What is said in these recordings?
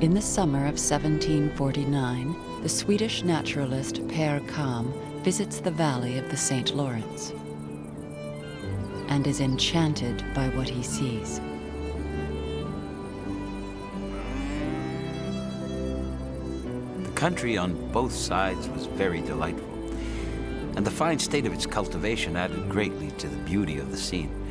In the summer of 1749, the Swedish naturalist Per Kam visits the valley of the St. Lawrence and is enchanted by what he sees. The country on both sides was very delightful, and the fine state of its cultivation added greatly to the beauty of the scene.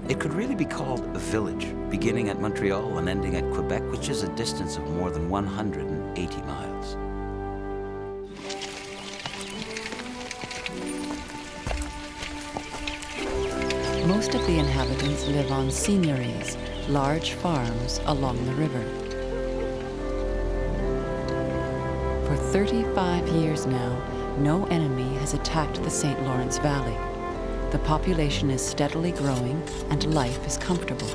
It could really be called a village, beginning at Montreal and ending at Quebec, which is a distance of more than 180 miles. Most of the inhabitants live on seigneuries, large farms along the river. For 35 years now, no enemy has attacked the St. Lawrence Valley. The population is steadily growing and life is comfortable.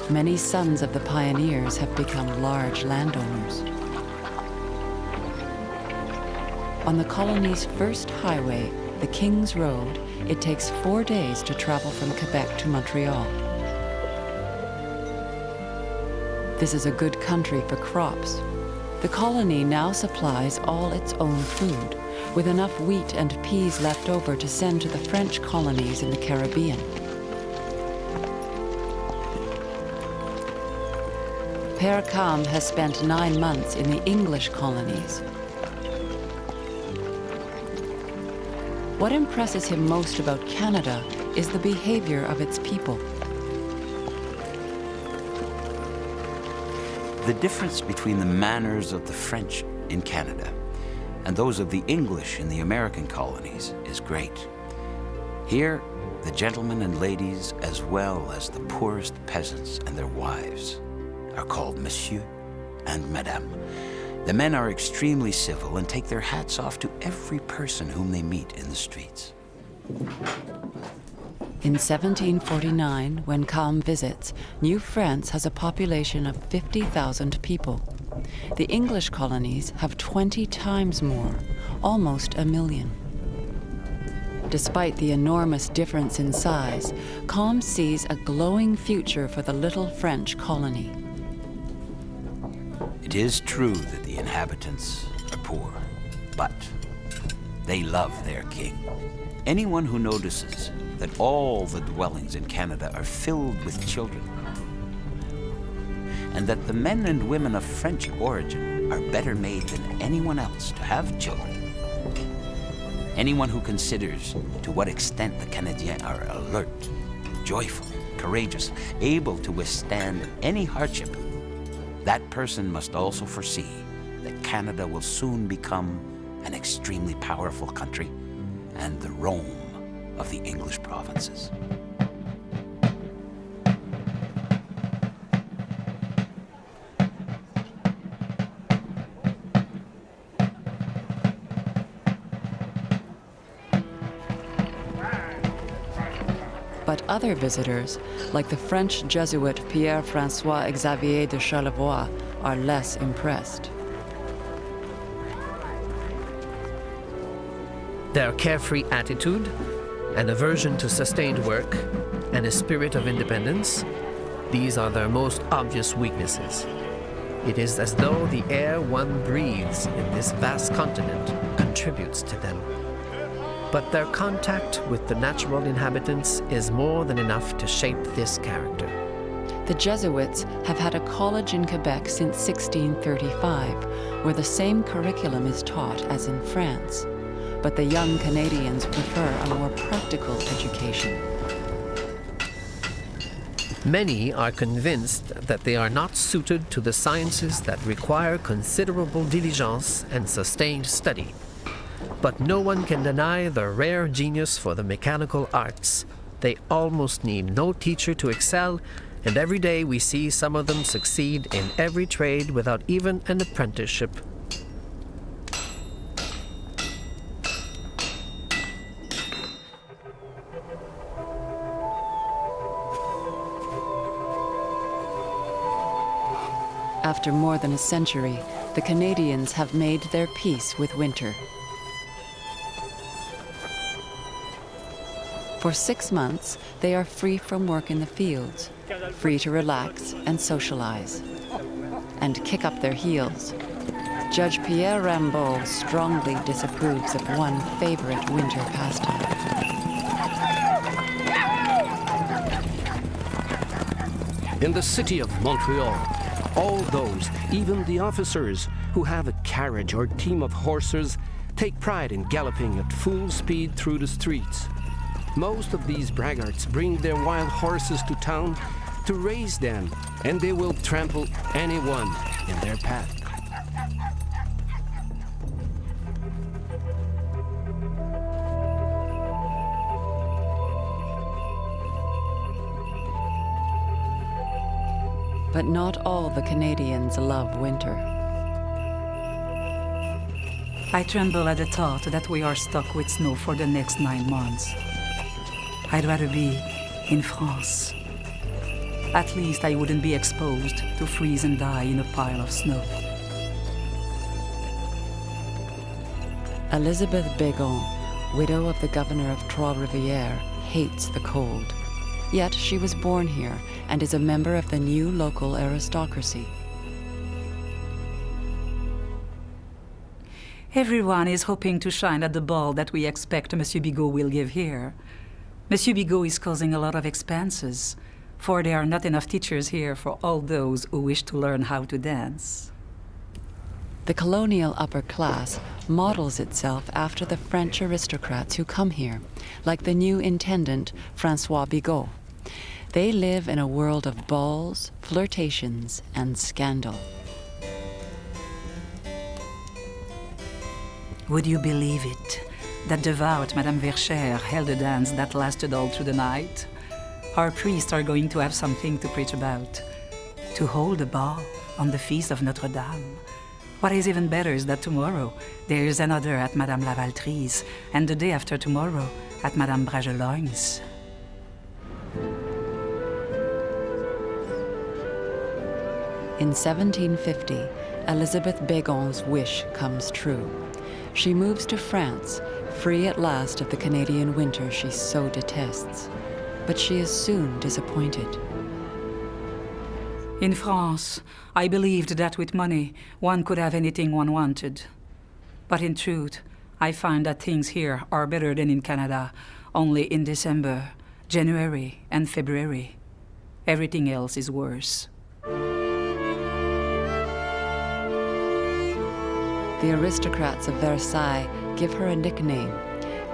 Many sons of the pioneers have become large landowners. On the colony's first highway, the King's Road, it takes 4 days to travel from Quebec to Montreal. This is a good country for crops. The colony now supplies all its own food, with enough wheat and peas left over to send to the French colonies in the Caribbean. Per Kam has spent 9 months in the English colonies. What impresses him most about Canada is the behavior of its people. The difference between the manners of the French in Canada and those of the English in the American colonies is great. Here, the gentlemen and ladies, as well as the poorest peasants and their wives, are called Monsieur and Madame. The men are extremely civil and take their hats off to every person whom they meet in the streets. In 1749, when Kam visits, New France has a population of 50,000 people. The English colonies have 20 times more, almost 1 million. Despite the enormous difference in size, Kam sees a glowing future for the little French colony. It is true that the inhabitants are poor, but they love their king. Anyone who notices that all the dwellings in Canada are filled with children, and that the men and women of French origin are better made than anyone else to have children. Anyone who considers to what extent the Canadiens are alert, joyful, courageous, able to withstand any hardship, that person must also foresee that Canada will soon become an extremely powerful country and the Rome of the English provinces. But other visitors, like the French Jesuit Pierre-François Xavier de Charlevoix, are less impressed. Their carefree attitude, an aversion to sustained work, and a spirit of independence, these are their most obvious weaknesses. It is as though the air one breathes in this vast continent contributes to them. But their contact with the natural inhabitants is more than enough to shape this character. The Jesuits have had a college in Quebec since 1635, where the same curriculum is taught as in France. But the young Canadians prefer a more practical education. Many are convinced that they are not suited to the sciences that require considerable diligence and sustained study. But no one can deny their rare genius for the mechanical arts. They almost need no teacher to excel, and every day we see some of them succeed in every trade without even an apprenticeship. After more than a century, the Canadians have made their peace with winter. For 6 months, they are free from work in the fields, free to relax and socialize. and kick up their heels. Judge Pierre Rambaud strongly disapproves of one favorite winter pastime. In the city of Montreal, all those, even the officers, who have a carriage or team of horses, take pride in galloping at full speed through the streets. Most of these braggarts bring their wild horses to town to raise them, and they will trample anyone in their path. But not all the Canadians love winter. I tremble at the thought that we are stuck with snow for the next 9 months. I'd rather be in France. At least I wouldn't be exposed to freeze and die in a pile of snow. Elizabeth Bégon, widow of the governor of Trois-Rivières, hates the cold. Yet she was born here and is a member of the new local aristocracy. Everyone is hoping to shine at the ball that we expect Monsieur Bigot will give here. Monsieur Bigot is causing a lot of expenses, for there are not enough teachers here for all those who wish to learn how to dance. The colonial upper class models itself after the French aristocrats who come here, like the new intendant, François Bigot. They live in a world of balls, flirtations, and scandal. Would you believe it, that devout Madame Verchères held a dance that lasted all through the night? Our priests are going to have something to preach about. To hold a ball on the feast of Notre Dame. What is even better is that tomorrow there is another at Madame Lavaltry's, and the day after tomorrow at Madame Bragelonne's. In 1750, Elizabeth Bégon's wish comes true. She moves to France, free at last of the Canadian winter she so detests. But she is soon disappointed. In France, I believed that with money, one could have anything one wanted. But in truth, I find that things here are better than in Canada, only in December, January, and February. Everything else is worse. The aristocrats of Versailles give her a nickname,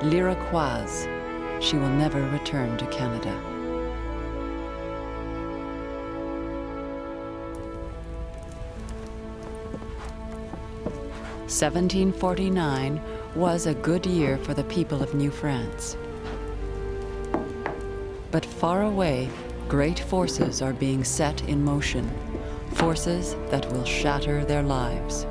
l'Iroquoise. She will never return to Canada. "1749 was a good year for the people of New France. But far away, great forces are being set in motion, forces that will shatter their lives.